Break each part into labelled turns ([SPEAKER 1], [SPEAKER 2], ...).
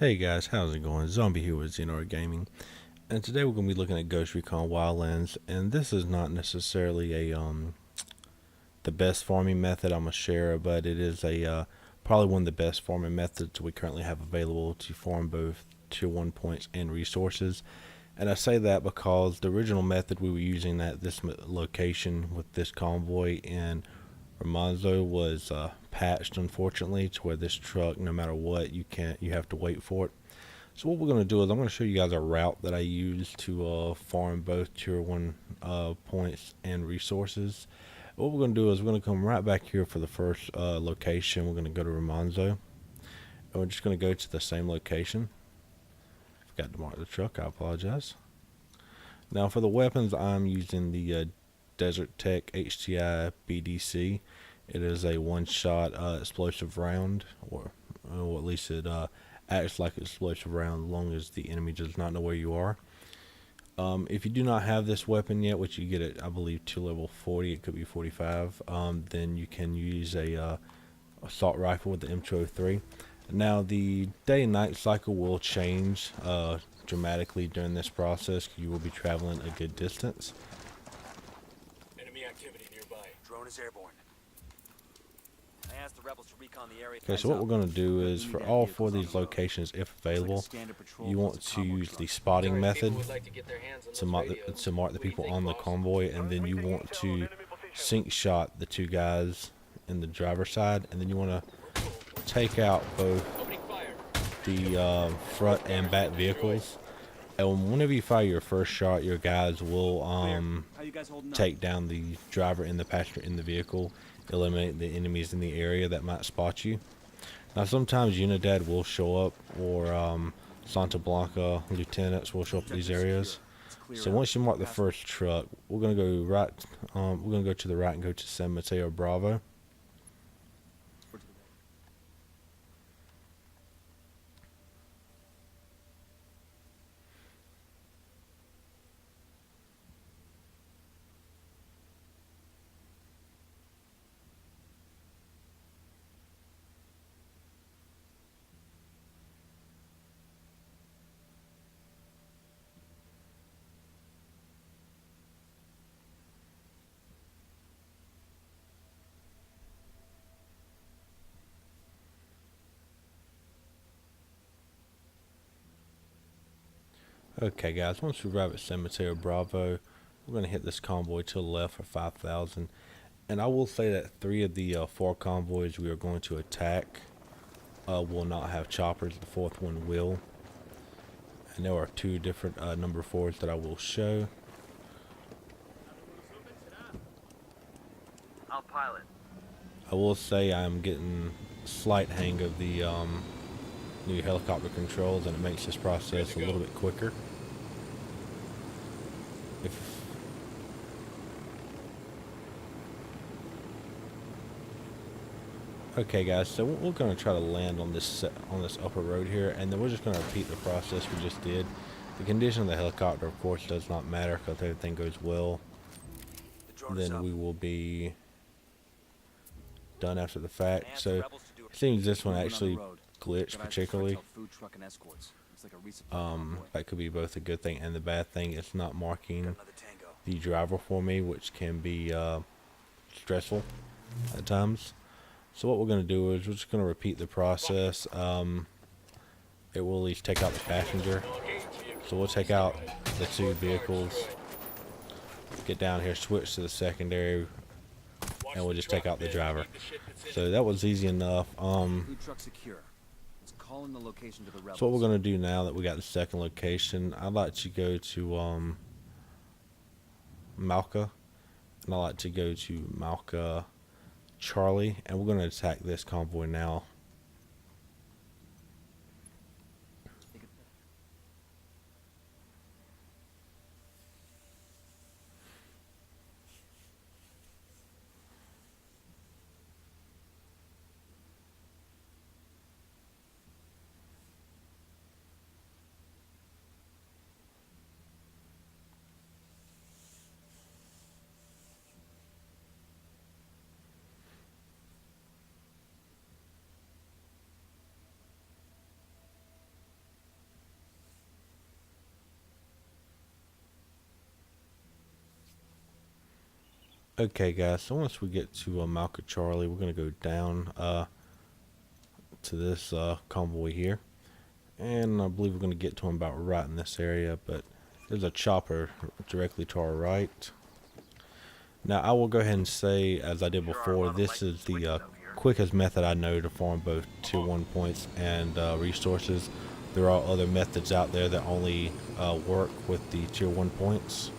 [SPEAKER 1] Hey guys, how's it going? Zombie here with Xenor Gaming, and today we're going to be looking at Ghost Recon Wildlands. And this is not necessarily the best farming method I'm gonna share, but it is probably one of the best farming methods we currently have available to farm both tier 1 points and resources. And I say that because the original method we were using at this location with this convoy in Ramonzo was patched, unfortunately, to where this truck, no matter what, you have to wait for it. So what we're going to do is I'm going to show you guys a route that I use to farm both tier 1 points and resources. What we're going to do is we're going to come right back here for the first location. We're going to go to Ramonzo, and we're just going to go to the same location. Forgot to mark the truck, I apologize. Now for the weapons, I'm using the Desert Tech HTI BDC. It is a one-shot explosive round, or at least it acts like an explosive round as long as the enemy does not know where you are. If you do not have this weapon yet, which you get at I believe to level 40, it could be 45, then you can use a assault rifle with the M203. Now the day and night cycle will change dramatically during this process. You will be traveling a good distance.
[SPEAKER 2] Enemy activity nearby. Drone is airborne. I asked the rebels to recon the area.
[SPEAKER 1] Okay, so what we're going to do is for all four of these locations, if available, you want to use the spotting method to mark the people on the convoy, and then you want to sync shot the two guys in the driver's side, and then you want to take out both the front and back vehicles. And whenever you fire your first shot, your guys will take down the driver and the passenger in the vehicle, eliminate the enemies in the area that might spot you. Now sometimes Unidad will show up, or Santa Blanca lieutenants will show up in these areas. So once you mark the first truck, we're gonna go right. We're gonna go to the right and go to San Mateo Bravo. Okay guys, once we arrive at San Mateo Bravo, we're going to hit this convoy to the left for 5,000. And I will say that 3 of the 4 convoys we are going to attack will not have choppers. The 4th one will. And there are 2 different number 4s that I will show.
[SPEAKER 2] I'll pilot.
[SPEAKER 1] I will say I'm getting a slight hang of the new helicopter controls, and it makes this process a little bit quicker. Okay guys, so we're going to try to land on this upper road here, and then we're just going to repeat the process we just did. The condition of the helicopter, of course, does not matter, because if everything goes well, then we will be done after the fact. So it seems this one actually glitched particularly. That could be both a good thing and the bad thing. It's not marking the driver for me, which can be stressful at times. So what we're going to do is we're just going to repeat the process. It will at least take out the passenger. So we'll take out the 2 vehicles, get down here, switch to the secondary, and we'll just take out the driver. So that was easy enough. So what we're going to do now that we got the second location, I'd like to go to Malca, and I'd like to go to Malca Charlie, and we're going to attack this convoy now. Okay, guys. So once we get to Malka Charlie, we're gonna go down to this convoy here, and I believe we're gonna get to him about right in this area. But there's a chopper directly to our right. Now I will go ahead and say, as I did before, this is the quickest method I know to farm both tier 1 points and resources. There are other methods out there that only work with the tier 1 points,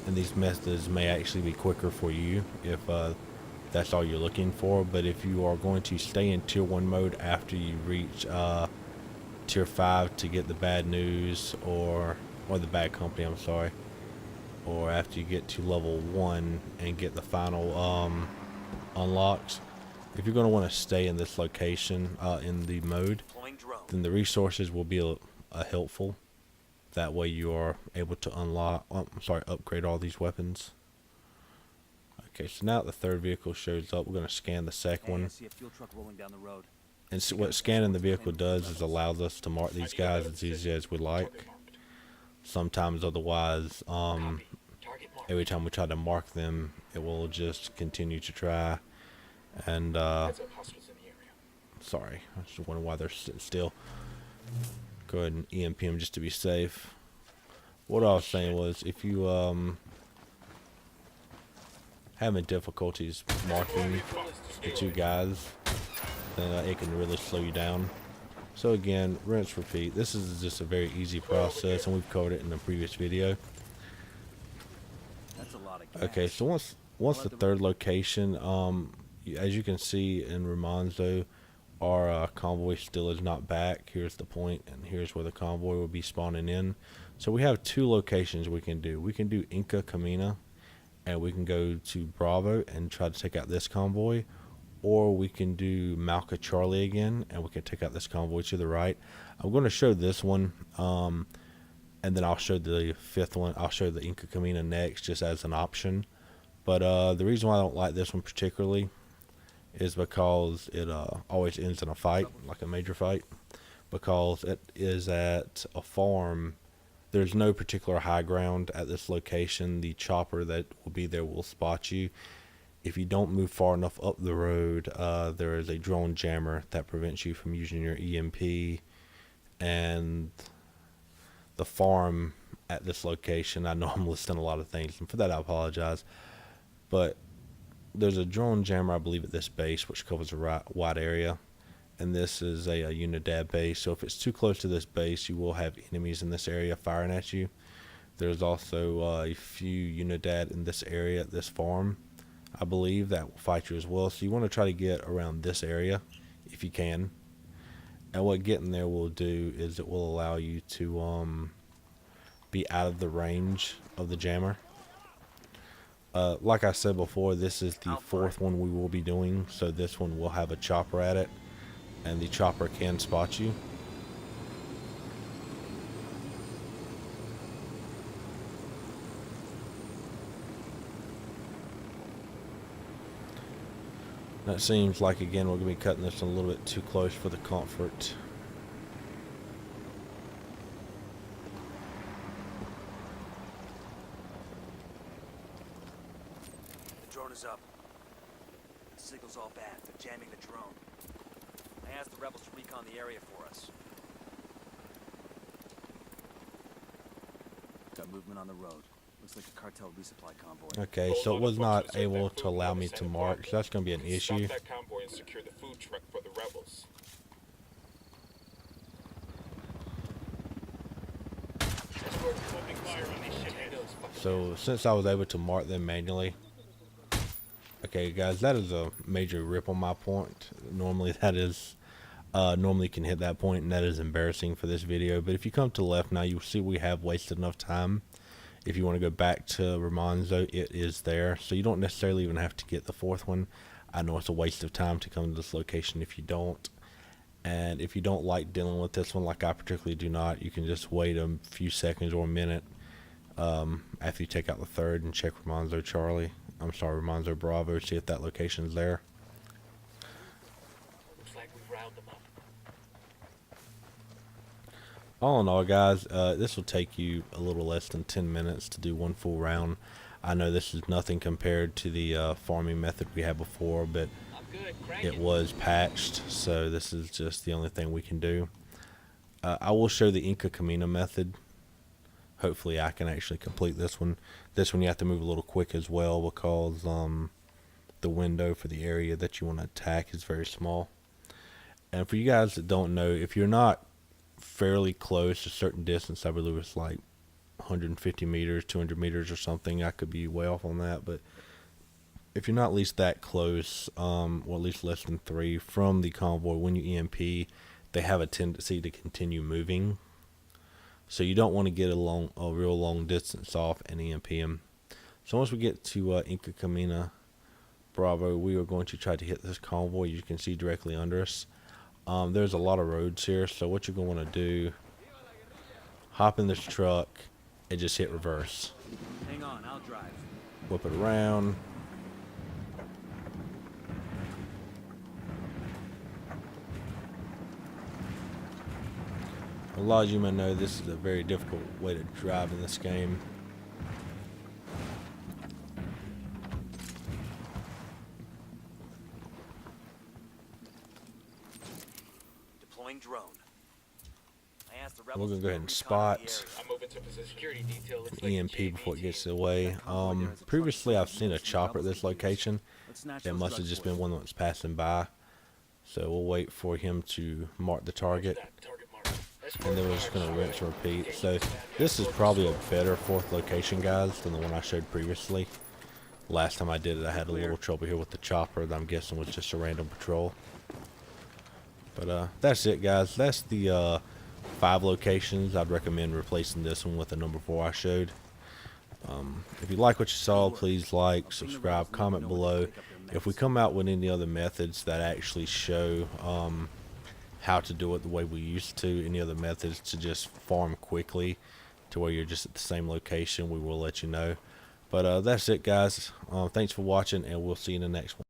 [SPEAKER 1] and these methods may actually be quicker for you if that's all you're looking for. But if you are going to stay in tier 1 mode after you reach tier 5 to get the bad news or the bad company, I'm sorry, or after you get to level 1 and get the final unlocks, if you're going to want to stay in this location in the mode, then the resources will be helpful. That way you are able to upgrade all these weapons. Okay, so now the third vehicle shows up. We're going to scan the second one.
[SPEAKER 2] I see a fuel truck rolling down the road.
[SPEAKER 1] And so what scanning the vehicle does is allows us to mark these guys as easy as we like. Sometimes otherwise, every time we try to mark them, it will just continue to try. And sorry, I just wonder why they're sitting still. Go ahead and EMP them just to be safe. What I was saying was, if you having difficulties marking the two guys, then it can really slow you down. So again, rinse, repeat. This is just a very easy process, and we've covered it in the previous video.
[SPEAKER 2] That's a lot of gas.
[SPEAKER 1] Okay, so once the third location, as you can see in Romanzo, our convoy still is not back. Here's the point, and here's where the convoy will be spawning in. So we have two locations we can do. We can do Inca Camina, and we can go to Bravo and try to take out this convoy, or we can do Malka Charlie again, and we can take out this convoy to the right. I'm going to show this one, and then I'll show the fifth one. I'll show the Inca Camina next, just as an option. But the reason why I don't like this one particularly is because it always ends in a fight, like a major fight, because it is at a farm. There's no particular high ground at this location. The chopper that will be there will spot you. If you don't move far enough up the road, there is a drone jammer that prevents you from using your EMP. And the farm at this location, I know I'm listing a lot of things, and for that I apologize, but there's a drone jammer, I believe, at this base, which covers a wide area. And this is a Unidad base, so if it's too close to this base, you will have enemies in this area firing at you. There's also a few Unidad in this area at this farm, I believe, that will fight you as well. So you want to try to get around this area if you can. And what getting there will do is it will allow you to be out of the range of the jammer. Like I said before, this is the fourth one we will be doing, so this one will have a chopper at it, and the chopper can spot you. That seems like, again, we're going to be cutting this a little bit too close for the comfort.
[SPEAKER 2] The drone is up. The signal's all bad. They're jamming the drone. I asked the rebels to recon the area for us. Got movement on the road. Looks like a cartel resupply convoy.
[SPEAKER 1] Okay, so it was not able to allow me to mark, so that's going to be an issue.
[SPEAKER 3] Stop that convoy and secure the food truck for the rebels.
[SPEAKER 1] So since I was able to mark them manually, okay guys, that is a major rip on my point. Normally that is normally you can hit that point, and that is embarrassing for this video. But if you come to the left now, you'll see we have wasted enough time. If you want to go back to Romanzo, it is there, so you don't necessarily even have to get the fourth one. I know it's a waste of time to come to this location if you don't. And if you don't like dealing with this one, like I particularly do not, you can just wait a few seconds or a minute after you take out the third and check Romanzo Charlie. I'm sorry, Romanzo Bravo, see if that location's there.
[SPEAKER 3] Looks like we riled them up.
[SPEAKER 1] All in all, guys, this will take you a little less than 10 minutes to do one full round. I know this is nothing compared to the farming method we had before, but
[SPEAKER 3] I'm good. Crank
[SPEAKER 1] it was patched, so this is just the only thing we can do. I will show the Inca Camino method. Hopefully I can actually complete this one. This one you have to move a little quick as well, because the window for the area that you want to attack is very small. And for you guys that don't know, if you're not fairly close, a certain distance, I believe it's like 150 meters, 200 meters or something. I could be way off on that, but if you're not at least that close, or at least less than 3 from the convoy, when you EMP, they have a tendency to continue moving. So you don't want to get a real long distance off and EMP them. So once we get to Inca Camina Bravo, we are going to try to hit this convoy. You can see directly under us. There's a lot of roads here, so what you're going to want to do, hop in this truck and just hit reverse.
[SPEAKER 2] Hang on, I'll drive.
[SPEAKER 1] Whip it around. A lot of you may know this is a very difficult way to drive in this game.
[SPEAKER 2] Deploying drone. I asked the
[SPEAKER 1] We're
[SPEAKER 2] rebels
[SPEAKER 1] gonna
[SPEAKER 2] to
[SPEAKER 1] go
[SPEAKER 2] do
[SPEAKER 1] ahead
[SPEAKER 2] a
[SPEAKER 1] and
[SPEAKER 2] recon of the
[SPEAKER 1] spot
[SPEAKER 2] area.
[SPEAKER 3] I'm moving to the security detail. Looks like
[SPEAKER 1] EMP before it gets away. Previously I've seen a chopper at this location.
[SPEAKER 2] Let's snatch
[SPEAKER 1] It
[SPEAKER 2] those
[SPEAKER 1] must have
[SPEAKER 2] drugs
[SPEAKER 1] just
[SPEAKER 2] for
[SPEAKER 1] been
[SPEAKER 2] you.
[SPEAKER 1] one that was passing by. So we'll wait for him to mark the target,
[SPEAKER 3] Target mark.
[SPEAKER 1] and then we're just going to rinse and repeat. So this is probably a better 4th location, guys, than the one I showed previously. Last time I did it, I had a little trouble here with the chopper that I'm guessing was just a random patrol. But that's it, guys. That's the 5 locations. I'd recommend replacing this one with the number 4 I showed. If you like what you saw, please like, subscribe, comment below. If we come out with any other methods that actually show how to do it the way we used to, any other methods to just farm quickly to where you're just at the same location, we will let you know. But that's it, guys. Thanks for watching, and we'll see you in the next one.